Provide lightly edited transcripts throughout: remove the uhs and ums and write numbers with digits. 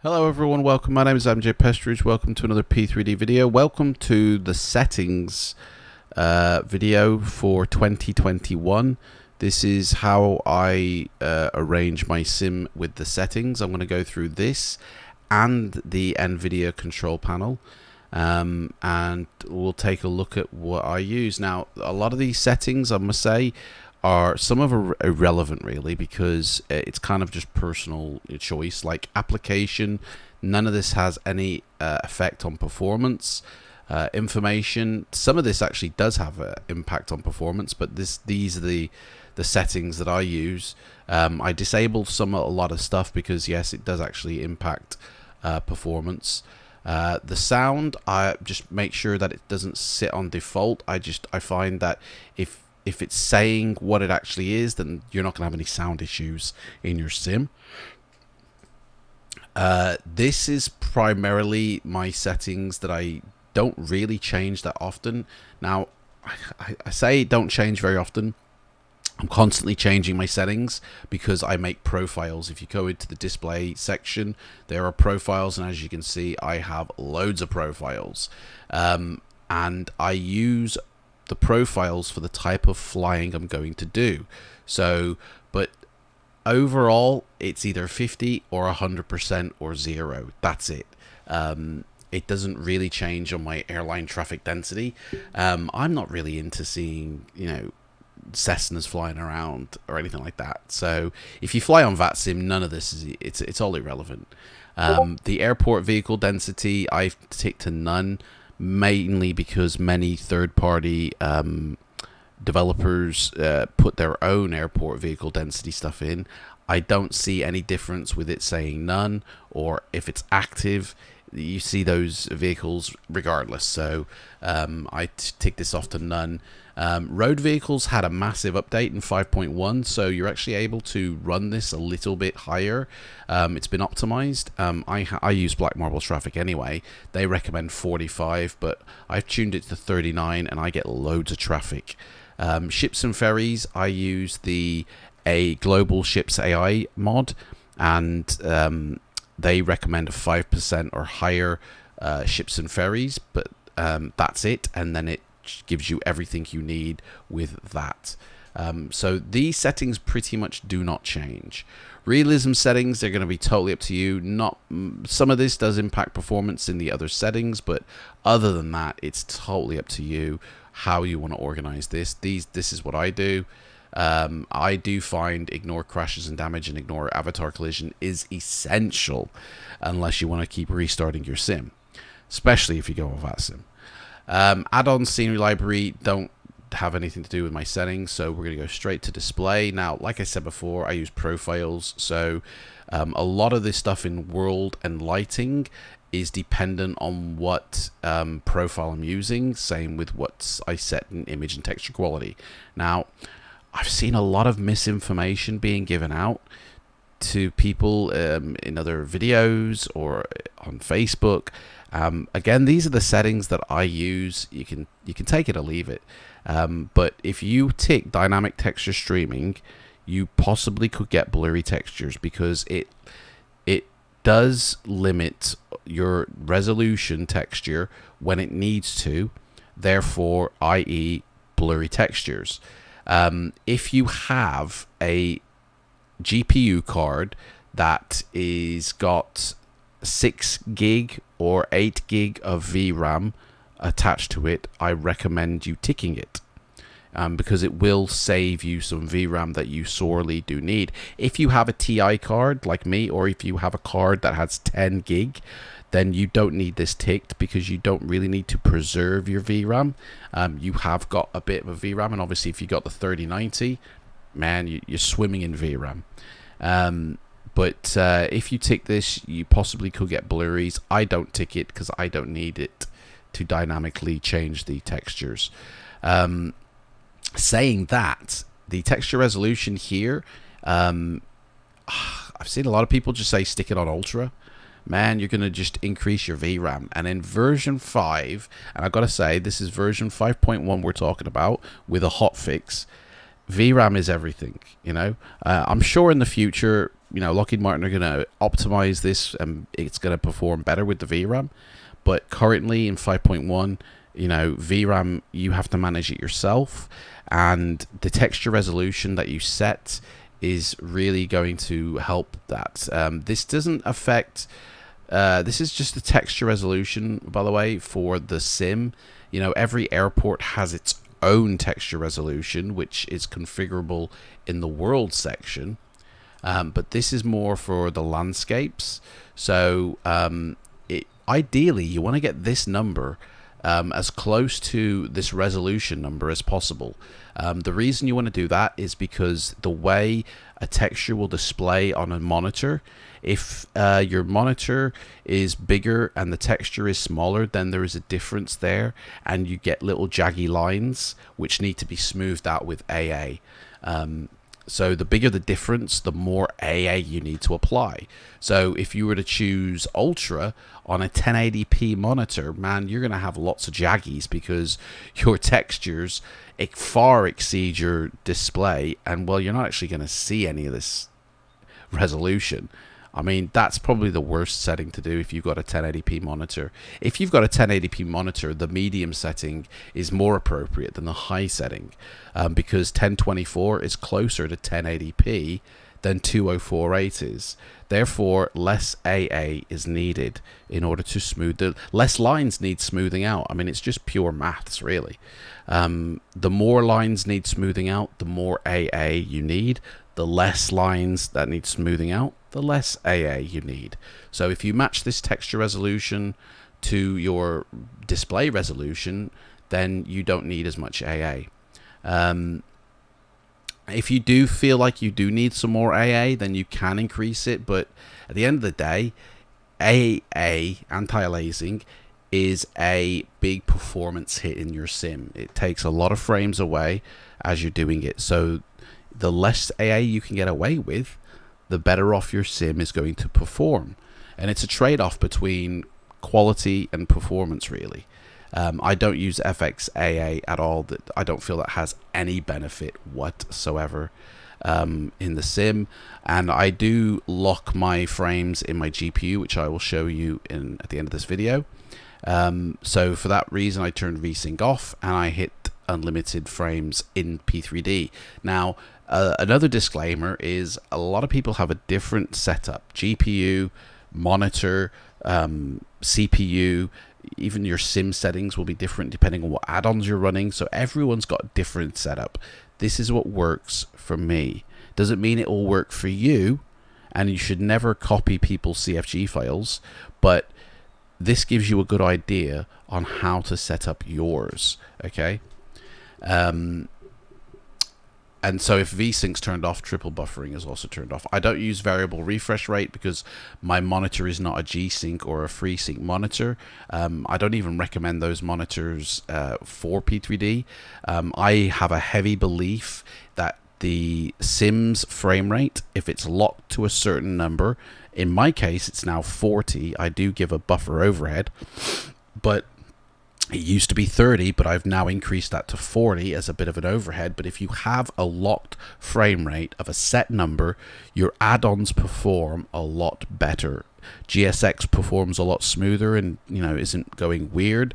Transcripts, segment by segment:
Hello everyone, welcome. My name is MJ Pestridge. Welcome to another P3D video. Welcome to the settings video for 2021. This is how I arrange my sim with the settings. I'm going to go through this and the Nvidia control panel, and we'll take a look at what I use. Now, a lot of these settings, I must say, are some of are irrelevant really, because it's kind of just personal choice. Like application, none of this has any effect on performance. Information, some of this actually does have an impact on performance, but these are the settings that I use. I disabled a lot of stuff because yes, it does actually impact performance. The sound, I just make sure that it doesn't sit on default. I find that if it's saying what it actually is, then you're not going to have any sound issues in your sim. This is primarily my settings that I don't really change that often. Now, I say don't change very often. I'm constantly changing my settings because I make profiles. If you go into the display section, there are profiles, and as you can see, I have loads of profiles. And I use the profiles for the type of flying I'm going to do. So, but overall, it's either 50 or 100% or 0. That's it. It doesn't really change on my airline traffic density. I'm not really into seeing, Cessnas flying around or anything like that. So if you fly on VATSIM, none of this is, it's all irrelevant. The airport vehicle density, I've ticked to none, mainly because many third-party developers put their own airport vehicle density stuff in. I don't see any difference with it saying none, or if it's active, you see those vehicles regardless. So I tick this off to none. Road vehicles had a massive update in 5.1, so you're actually able to run this a little bit higher. It's been optimized. I use Black Marble traffic anyway. They recommend 45, but I've tuned it to 39 and I get loads of traffic. Ships and ferries, I use a global ships AI mod, and they recommend a 5% or higher ships and ferries, but that's it, and then it gives you everything you need with that. So these settings pretty much do not change. Realism settings, they're going to be totally up to you. Some of this does impact performance in the other settings, but other than that, it's totally up to you how you want to organize this. This is what I do. I do find ignore crashes and damage and ignore avatar collision is essential, unless you want to keep restarting your sim, especially if you go on VATSIM. Add-on scenery library don't have anything to do with my settings, so we're going to go straight to display. Now, like I said before, I use profiles, so a lot of this stuff in world and lighting is dependent on what profile I'm using. Same with what I set in image and texture quality. Now, I've seen a lot of misinformation being given out to people in other videos or on Facebook. Again, these are the settings that I use. You can take it or leave it. But if you tick dynamic texture streaming, you possibly could get blurry textures, because it does limit your resolution texture when it needs to, therefore, i.e. blurry textures. If you have a GPU card that is got 6 gig or 8 gig of VRAM attached to it, I recommend you ticking it, because it will save you some VRAM that you sorely do need. If you have a TI card like me, or if you have a card that has 10 gig, then you don't need this ticked, because you don't really need to preserve your VRAM. You have got a bit of a VRAM, and obviously if you got the 3090, man, you're swimming in VRAM. But if you tick this, you possibly could get blurries. I don't tick it because I don't need it to dynamically change the textures. Saying that, the texture resolution here, I've seen a lot of people just say stick it on ultra. Man, you're going to just increase your VRAM. And in version 5, and I've got to say, this is version 5.1 we're talking about with a hotfix. VRAM is everything, you know. I'm sure in the future, you know, Lockheed Martin are going to optimize this and it's going to perform better with the VRAM. But currently in 5.1, you know, VRAM, you have to manage it yourself. And the texture resolution that you set is really going to help that. This doesn't affect... this is just the texture resolution, by the way, for the sim. You know, every airport has its own texture resolution, which is configurable in the world section. But this is more for the landscapes. So ideally, you want to get this number as close to this resolution number as possible. The reason you want to do that is because the way a texture will display on a monitor, if your monitor is bigger and the texture is smaller, then there is a difference there, and you get little jaggy lines which need to be smoothed out with AA. So the bigger the difference, the more AA you need to apply. So if you were to choose Ultra on a 1080p monitor, man, you're going to have lots of jaggies because your textures far exceed your display, and well, you're not actually going to see any of this resolution. I mean, that's probably the worst setting to do if you've got a 1080p monitor. If you've got a 1080p monitor, the medium setting is more appropriate than the high setting, because 1024 is closer to 1080p than 2048 is. Therefore, less AA is needed in order to smooth the... Less lines need smoothing out. I mean, it's just pure maths, really. The more lines need smoothing out, the more AA you need. The less lines that need smoothing out, the less AA you need. So if you match this texture resolution to your display resolution, then you don't need as much AA. If you do feel like you do need some more AA, then you can increase it. But at the end of the day, AA, anti-aliasing, is a big performance hit in your sim. It takes a lot of frames away as you're doing it. So the less AA you can get away with, the better off your sim is going to perform. And it's a trade-off between quality and performance, really. I don't use FXAA at all. I don't feel that has any benefit whatsoever in the sim. And I do lock my frames in my GPU, which I will show you at the end of this video. So for that reason, I turned VSync off and I hit unlimited frames in P3D. Now, another disclaimer is a lot of people have a different setup. GPU, monitor, CPU, even your sim settings will be different depending on what add-ons you're running. So everyone's got a different setup. This is what works for me. Doesn't mean it will work for you, and you should never copy people's CFG files, but this gives you a good idea on how to set up yours, okay? And so if VSync's turned off, triple buffering is also turned off. I don't use variable refresh rate because my monitor is not a G-Sync or a FreeSync monitor. I don't even recommend those monitors for P3D. I have a heavy belief that the sim's frame rate, if it's locked to a certain number, in my case it's now 40, I do give a buffer overhead, but it used to be 30, but I've now increased that to 40 as a bit of an overhead. But if you have a locked frame rate of a set number, your add-ons perform a lot better. GSX performs a lot smoother and, you know, isn't going weird.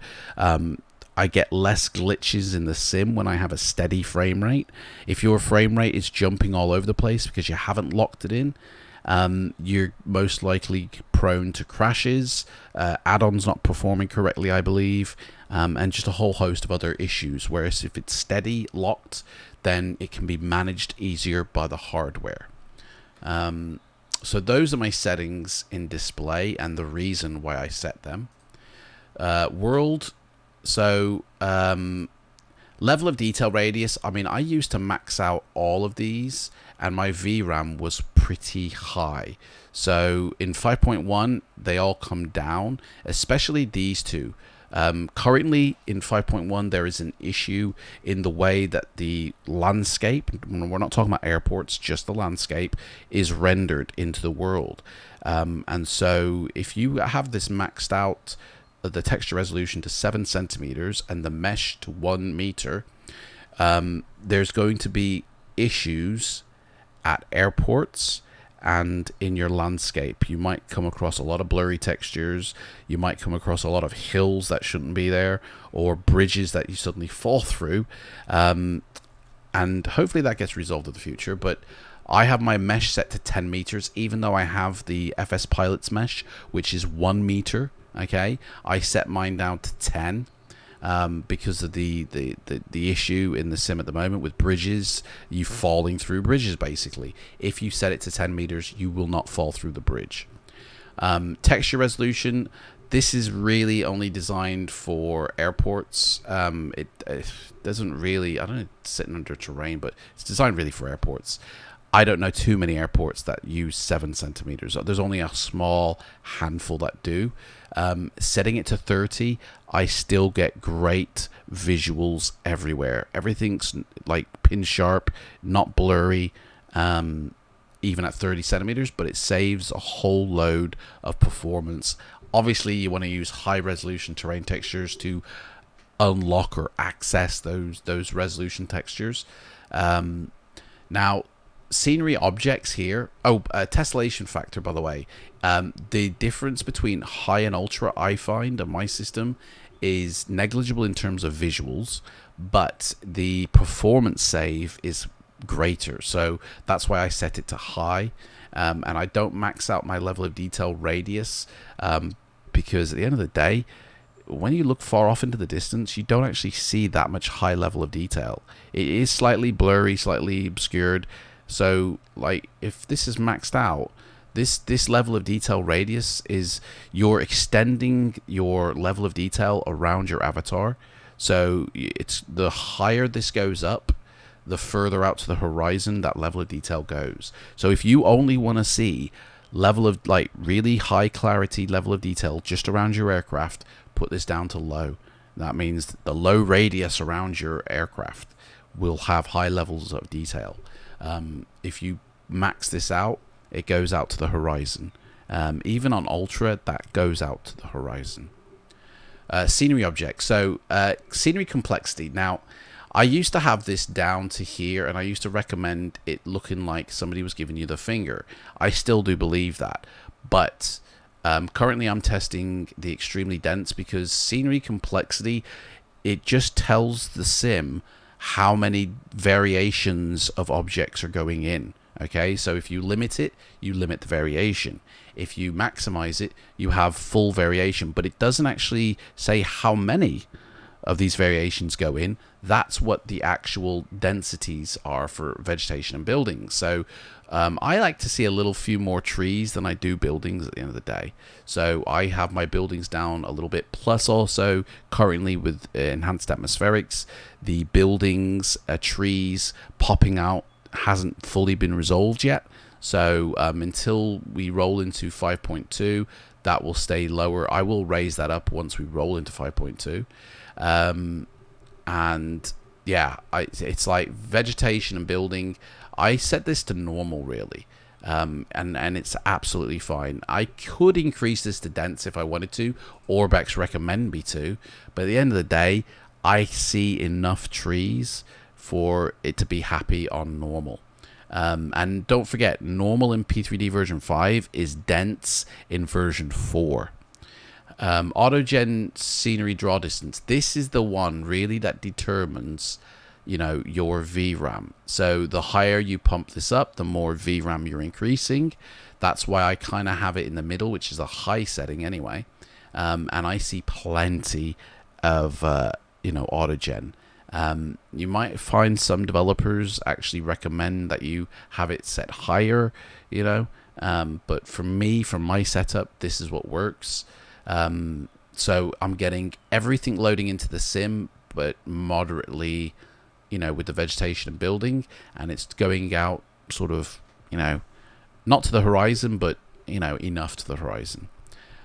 I get less glitches in the sim when I have a steady frame rate. If your frame rate is jumping all over the place because you haven't locked it in, you're most likely prone to crashes, add-ons not performing correctly, I believe, and just a whole host of other issues. Whereas if it's steady, locked, then it can be managed easier by the hardware. So those are my settings in display and the reason why I set them. World, so level of detail radius, I mean, I used to max out all of these and my VRAM was pretty high. So in 5.1, they all come down, especially these two. Currently in 5.1, there is an issue in the way that the landscape, we're not talking about airports, just the landscape, is rendered into the world. And so if you have this maxed out, the texture resolution to 7 centimeters and the mesh to 1 meter, there's going to be issues at airports and in your landscape. You might come across a lot of blurry textures. You might come across a lot of hills that shouldn't be there, or bridges that you suddenly fall through. And hopefully that gets resolved in the future. But I have my mesh set to 10 meters, even though I have the FS Pilots mesh, which is 1 meter. Okay, I set mine down to 10. Because of the issue in the sim at the moment with bridges, you falling through bridges basically. If you set it to 10 meters, you will not fall through the bridge. Texture resolution, this is really only designed for airports. It doesn't really, I don't know, it's sitting under terrain, but it's designed really for airports. I don't know too many airports that use 7 centimeters. There's only a small handful that do. Setting it to 30, I still get great visuals everywhere. Everything's like pin sharp, not blurry, even at 30 centimeters, but it saves a whole load of performance. Obviously, you want to use high resolution terrain textures to unlock or access those resolution textures. Now, scenery objects here. Tessellation factor, by the way. The difference between high and ultra, I find, on my system is negligible in terms of visuals, but the performance save is greater. So that's why I set it to high. And I don't max out my level of detail radius, because at the end of the day, when you look far off into the distance, you don't actually see that much high level of detail. It is slightly blurry, slightly obscured. So, like, if this is maxed out, this level of detail radius is, you're extending your level of detail around your avatar. So it's the higher this goes up, the further out to the horizon that level of detail goes. So if you only want to see level of, like, really high clarity level of detail just around your aircraft, put this down to low. That means the low radius around your aircraft will have high levels of detail. If you max this out, it goes out to the horizon. Even on ultra, that goes out to the horizon. Scenery objects. So scenery complexity. Now, I used to have this down to here, and I used to recommend it looking like somebody was giving you the finger. I still do believe that, but currently I'm testing the extremely dense, because scenery complexity, it just tells the sim how many variations of objects are going in. Okay, so if you limit it, you limit the variation. If you maximize it, you have full variation, but it doesn't actually say how many of these variations go in. That's what the actual densities are for vegetation and buildings. So I like to see a little few more trees than I do buildings at the end of the day. So I have my buildings down a little bit, plus also currently with enhanced atmospherics, the buildings, trees popping out hasn't fully been resolved yet. So until we roll into 5.2, that will stay lower. I will raise that up once we roll into 5.2. And yeah, it's like vegetation and building. I set this to normal, really, and it's absolutely fine. I could increase this to dense if I wanted to. Orbex recommend me to, but at the end of the day, I see enough trees for it to be happy on normal. And don't forget, normal in P3D version 5 is dense in version 4. Autogen scenery draw distance. This is the one really that determines, you know, your VRAM. So the higher you pump this up, the more VRAM you're increasing. That's why I kind of have it in the middle, which is a high setting anyway. And I see plenty of, you know, Autogen. You might find some developers actually recommend that you have it set higher, you know, but for me, from my setup, this is what works. So I'm getting everything loading into the sim, but moderately, you know, with the vegetation and building, and it's going out sort of, you know, not to the horizon, but, you know, enough to the horizon.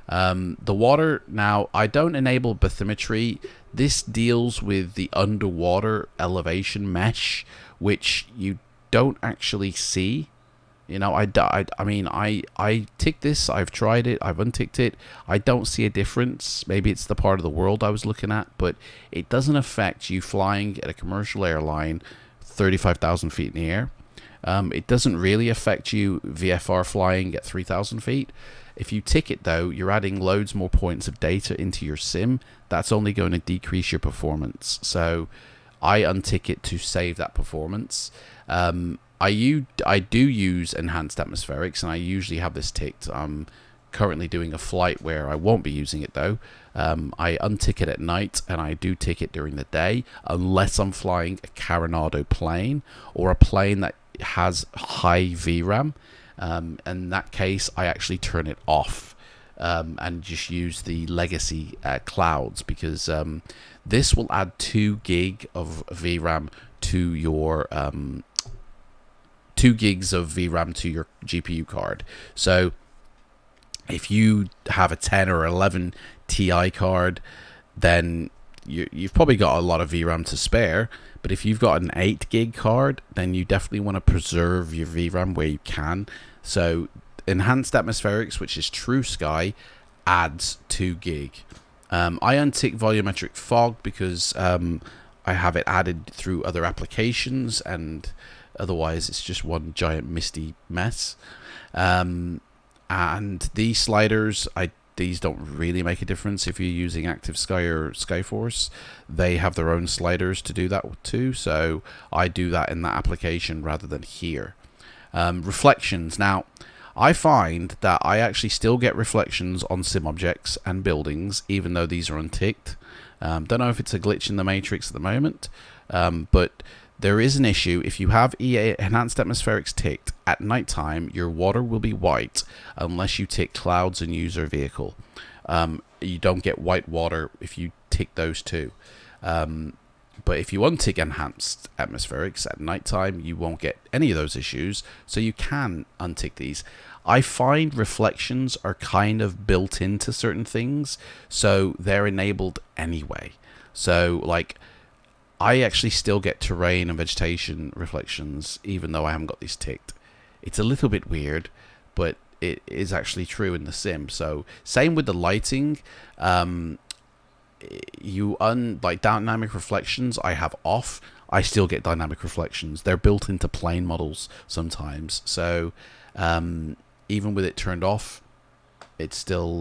The water, now I don't enable bathymetry. This deals with the underwater elevation mesh, which you don't actually see. You know, I mean, I tick this, I've tried it, I've unticked it. I don't see a difference. Maybe it's the part of the world I was looking at, but it doesn't affect you flying at a commercial airline 35,000 feet in the air. It doesn't really affect you VFR flying at 3,000 feet. If you tick it though, you're adding loads more points of data into your sim. That's only going to decrease your performance. So I untick it to save that performance. I do use enhanced atmospherics, and I usually have this ticked. I'm currently doing a flight where I won't be using it though. I untick it at night, and I do tick it during the day, unless I'm flying a Carenado plane or a plane that has high VRAM. In that case, I actually turn it off and just use the legacy clouds, because this will add 2 gig of VRAM to your 2 gigs of VRAM to your GPU card. So if you have a 10 or 11 Ti card, then you've probably got a lot of VRAM to spare. But if you've got an 8 gig card, then you definitely want to preserve your VRAM where you can. So enhanced atmospherics, which is true sky, adds 2 gig. I untick volumetric fog because I have it added through other applications, and otherwise it's just one giant misty mess. And these sliders, these don't really make a difference if you're using Active Sky or Skyforce. They have their own sliders to do that too, so I do that in that application rather than here. Reflections. Now, I find that I actually still get reflections on sim objects and buildings, even though these are unticked. Don't know if it's a glitch in the matrix at the moment, but there is an issue. If you have enhanced atmospherics ticked at nighttime, your water will be white unless you tick clouds and user vehicle. You don't get white water if you tick those two. But if you untick enhanced atmospherics at nighttime, you won't get any of those issues. So you can untick these. I find reflections are kind of built into certain things, so they're enabled anyway. So like, I actually still get terrain and vegetation reflections even though I haven't got these ticked. It's a little bit weird, but it is actually true in the sim. So same with the lighting. Like dynamic reflections I have off. I still get dynamic reflections. They're built into plane models sometimes. So even with it turned off, it still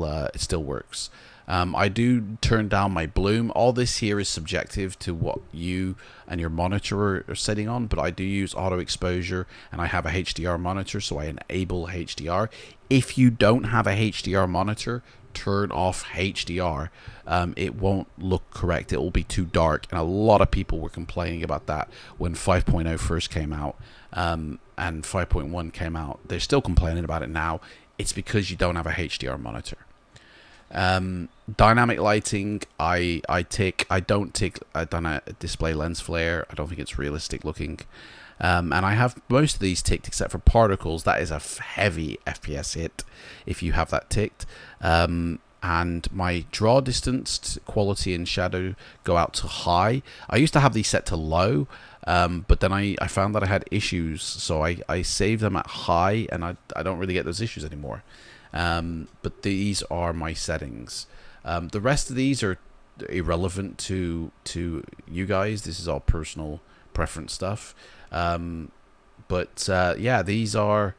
works. I do turn down my bloom. All this here is subjective to what you and your monitor are setting on, but I do use auto exposure, and I have a HDR monitor, so I enable HDR. If you don't have a HDR monitor, turn off HDR. It won't look correct. It will be too dark, and a lot of people were complaining about that when 5.0 first came out, and 5.1 came out. They're still complaining about it now. It's because you don't have a HDR monitor. Dynamic lighting, I don't tick display lens flare. I don't think it's realistic looking. And I have most of these ticked except for particles. That is a heavy FPS hit if you have that ticked. And my draw distance, quality, and shadow go out to high. I used to have these set to low, but then I found that I had issues, so I saved them at high, and I don't really get those issues anymore. But these are my settings. The rest of these are irrelevant to you guys. This is all personal preference stuff. Yeah, these are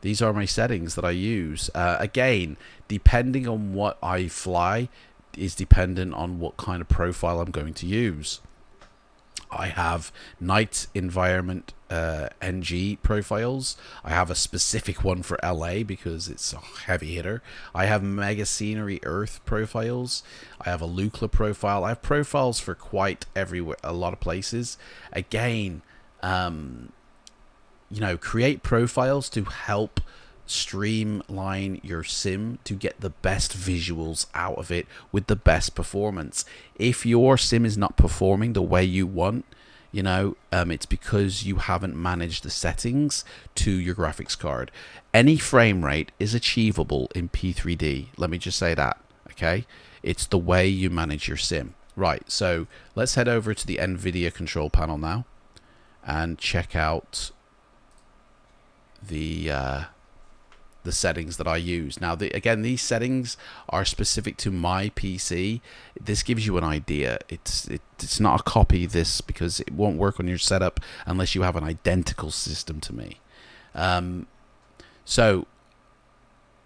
my settings that I use. Again, depending on what I fly is dependent on what kind of profile I'm going to use. I have night environment NG profiles. I have a specific one for LA because it's a heavy hitter. I have mega scenery earth profiles. I have a Lucla profile. I have profiles for quite everywhere, a lot of places. Again, create profiles to help streamline your sim to get the best visuals out of it with the best performance. If your sim is not performing the way you want, it's because you haven't managed the settings to your graphics card. Any frame rate is achievable in P3D. Let me just say that, okay? It's the way you manage your sim. Right, so let's head over to the Nvidia control panel now and check out the the settings that I use. Now, again, these settings are specific to my PC. This gives you an idea. It's not a copy of this, because it won't work on your setup unless you have an identical system to me. So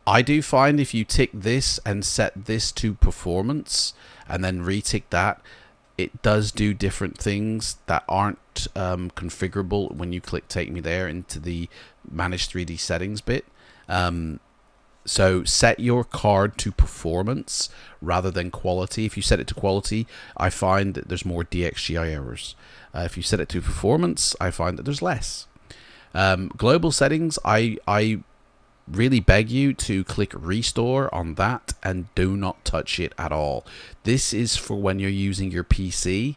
I do find if you tick this and set this to performance and then retick that, it does do different things that aren't configurable when you click take me there into the manage 3D settings bit. So set your card to performance rather than quality. If you set it to quality, I find that there's more DXGI errors. If you set it to performance, I find that there's less. Global settings, I really beg you to click restore on that and do not touch it at all. This is for when you're using your PC,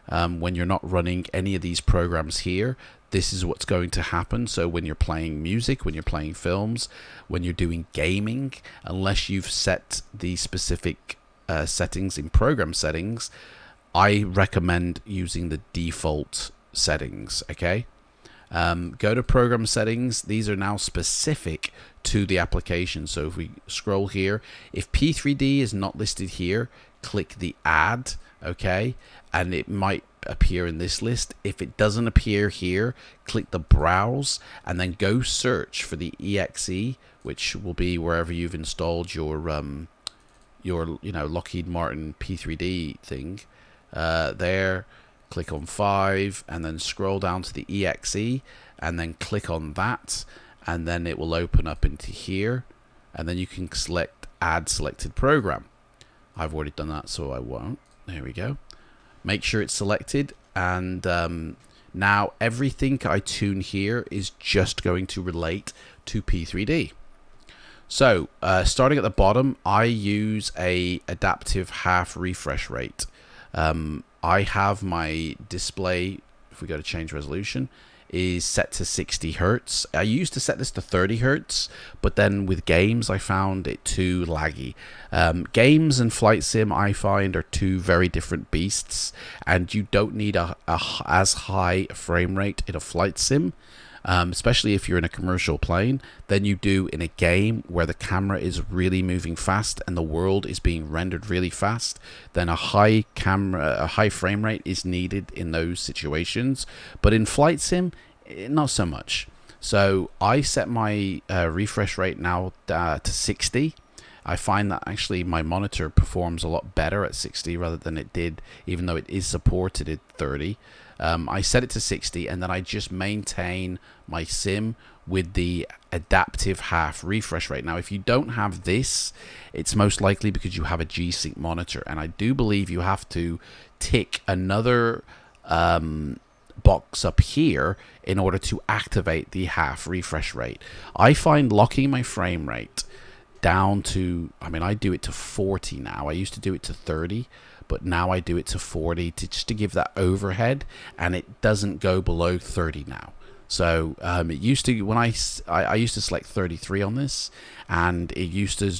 when you're not running any of these programs here. This is what's going to happen. So when you're playing music, when you're playing films, when you're doing gaming, unless you've set the specific settings in program settings, I recommend using the default settings. Okay, go to program settings. These are now specific to the application. So if we scroll here, if P3D is not listed here, click the add, okay, and it might appear in this list. If it doesn't appear here, click the browse and then go search for the exe, which will be wherever you've installed your Lockheed Martin P3D thing. There, click on 5 and then scroll down to the exe and then click on that, and then it will open up into here, and then you can select add selected program. I've already done that, so I won't. There we go. Make sure it's selected, and now everything I tune here is just going to relate to P3D. So starting at the bottom, I use a adaptive half refresh rate. I have my display, if we go to change resolution, is set to 60 Hertz. I used to set this to 30 Hertz, but then with games I found it too laggy. Games and flight sim I find are two very different beasts, and you don't need a as high frame rate in a flight sim, especially if you're in a commercial plane, than you do in a game where the camera is really moving fast and the world is being rendered really fast. Then a high frame rate is needed in those situations, but in flight sim, not so much. So I set my refresh rate now to 60. I find that actually my monitor performs a lot better at 60 rather than it did, even though it is supported at 30. I set it to 60, and then I just maintain my sim with the adaptive half refresh rate. Now, if you don't have this, it's most likely because you have a G-Sync monitor, and I do believe you have to tick another box up here in order to activate the half refresh rate. I find locking my frame rate down to, I do it to 40 now. I used to do it to 30. But now I do it to 40 just to give that overhead, and it doesn't go below 30 now. So it used to, when I used to select 33 on this, and it used to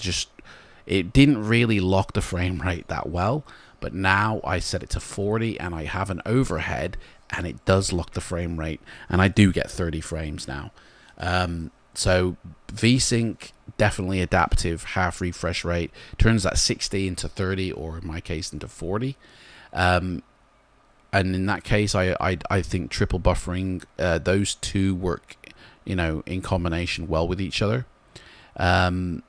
it didn't really lock the frame rate that well. But now I set it to 40 and I have an overhead, and it does lock the frame rate, and I do get 30 frames now. So VSync, definitely adaptive half refresh rate, turns that 60 into 30, or in my case into 40. And in that case, I think triple buffering, those two work, in combination well with each other. Trilinear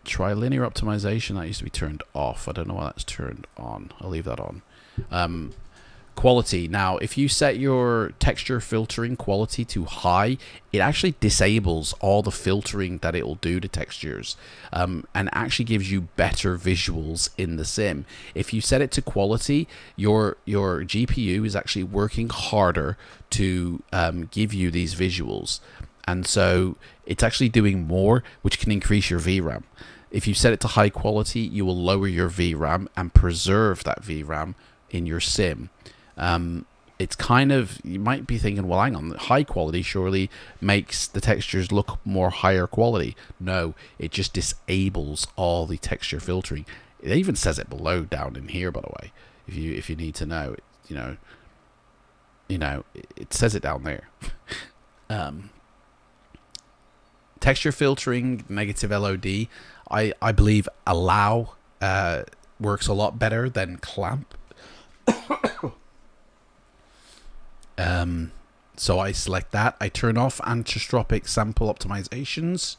optimization, that used to be turned off. I don't know why that's turned on. I'll leave that on. Quality. Now, if you set your texture filtering quality to high, it actually disables all the filtering that it will do to textures, and actually gives you better visuals in the sim. If you set it to quality, your GPU is actually working harder to give you these visuals, and so it's actually doing more, which can increase your VRAM. If you set it to high quality, you will lower your VRAM and preserve that VRAM in your sim. It's kind of, you might be thinking, well, hang on, high quality surely makes the textures look more higher quality. No, it just disables all the texture filtering. It even says it below down in here, by the way, if you need to know. It says it down there. Texture filtering, negative LOD, I believe allow works a lot better than clamp. So I select that. I turn off anisotropic sample optimizations.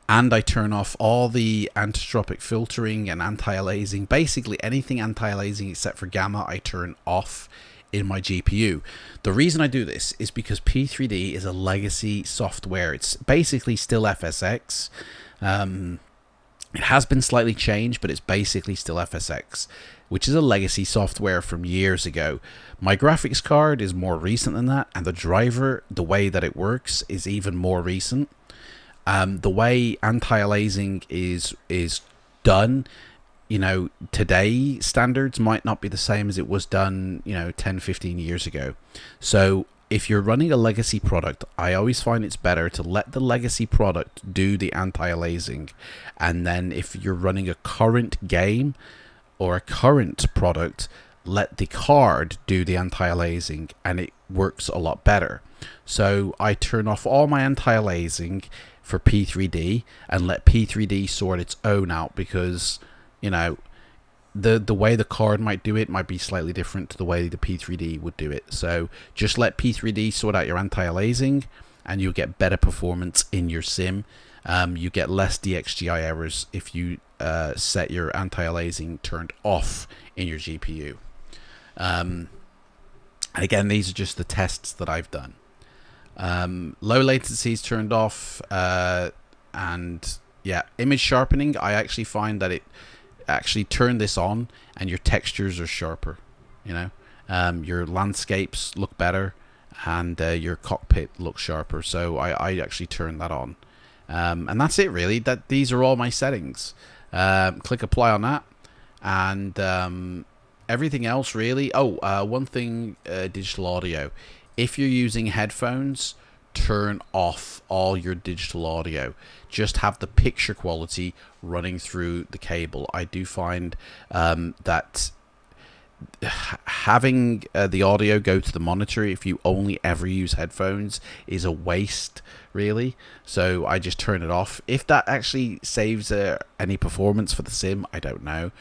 And I turn off all the anisotropic filtering and anti-aliasing. Basically anything anti-aliasing except for gamma I turn off in my GPU. The reason I do this is because P3D is a legacy software. It's basically still FSX. It has been slightly changed, but it's basically still FSX, which is a legacy software from years ago. My graphics card is more recent than that, and the driver, the way that it works, is even more recent. The way anti-aliasing is done, you know, today standards might not be the same as it was done, you know, 10, 15 years ago. So if you're running a legacy product, I always find it's better to let the legacy product do the anti-aliasing. And then if you're running a current game or a current product, let the card do the anti-aliasing, and it works a lot better. So I turn off all my anti-aliasing for P3D and let P3D sort its own out, because, you know, the way the card might do it might be slightly different to the way the P3D would do it. So just let P3D sort out your anti-aliasing, and you'll get better performance in your sim. You get less DXGI errors if you set your anti-aliasing turned off in your GPU. And again, these are just the tests that I've done. Low latency is turned off, and yeah, image sharpening, I actually find that it actually turn this on and your textures are sharper, you know, your landscapes look better, and your cockpit looks sharper. So I actually turn that on, and that's it really. These are all my settings. Click apply on that, and everything else really. One thing, digital audio. If you're using headphones, turn off all your digital audio. Just have the picture quality running through the cable. I do find that having the audio go to the monitor, if you only ever use headphones, is a waste, really. So I just turn it off. If that actually saves any performance for the sim, I don't know.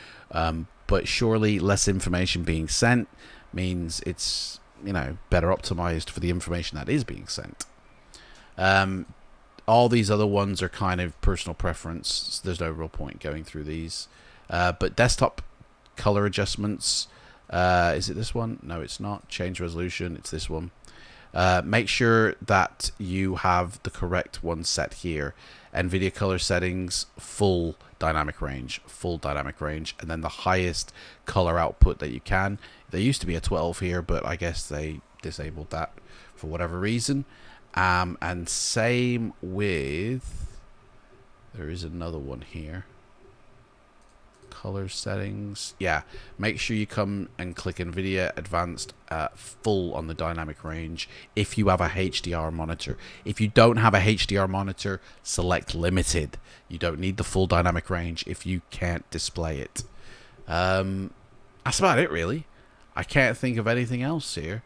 But surely less information being sent means it's, you know, better optimized for the information that is being sent. All these other ones are kind of personal preference, so there's no real point going through these. But desktop color adjustments, is it this one? No, it's not. Change resolution, it's this one. Make sure that you have the correct one set here. Nvidia color settings, full dynamic range, and then the highest color output that you can. There used to be a 12 here, but I guess they disabled that for whatever reason. And same with, there is another one here. Color settings. Yeah, make sure you come and click Nvidia Advanced full on the dynamic range if you have a HDR monitor. If you don't have a HDR monitor, select limited. You don't need the full dynamic range if you can't display it. That's about it really. I can't think of anything else here.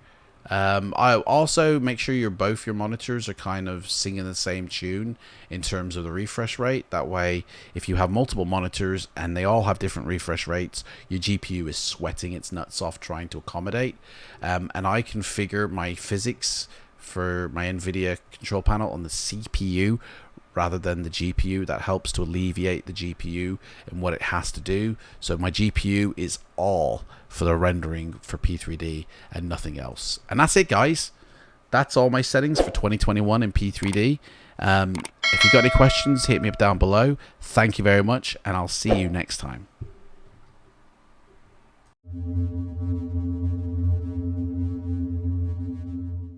I also make sure both your monitors are kind of singing the same tune in terms of the refresh rate. That way, if you have multiple monitors and they all have different refresh rates, your GPU is sweating its nuts off trying to accommodate. And I configure my physics for my Nvidia control panel on the CPU rather than the GPU. That helps to alleviate the GPU and what it has to do. So my GPU is all for the rendering for P3D and nothing else. And that's it, guys. That's all my settings for 2021 in P3D. If you've got any questions, hit me up down below. Thank you very much, and I'll see you next time.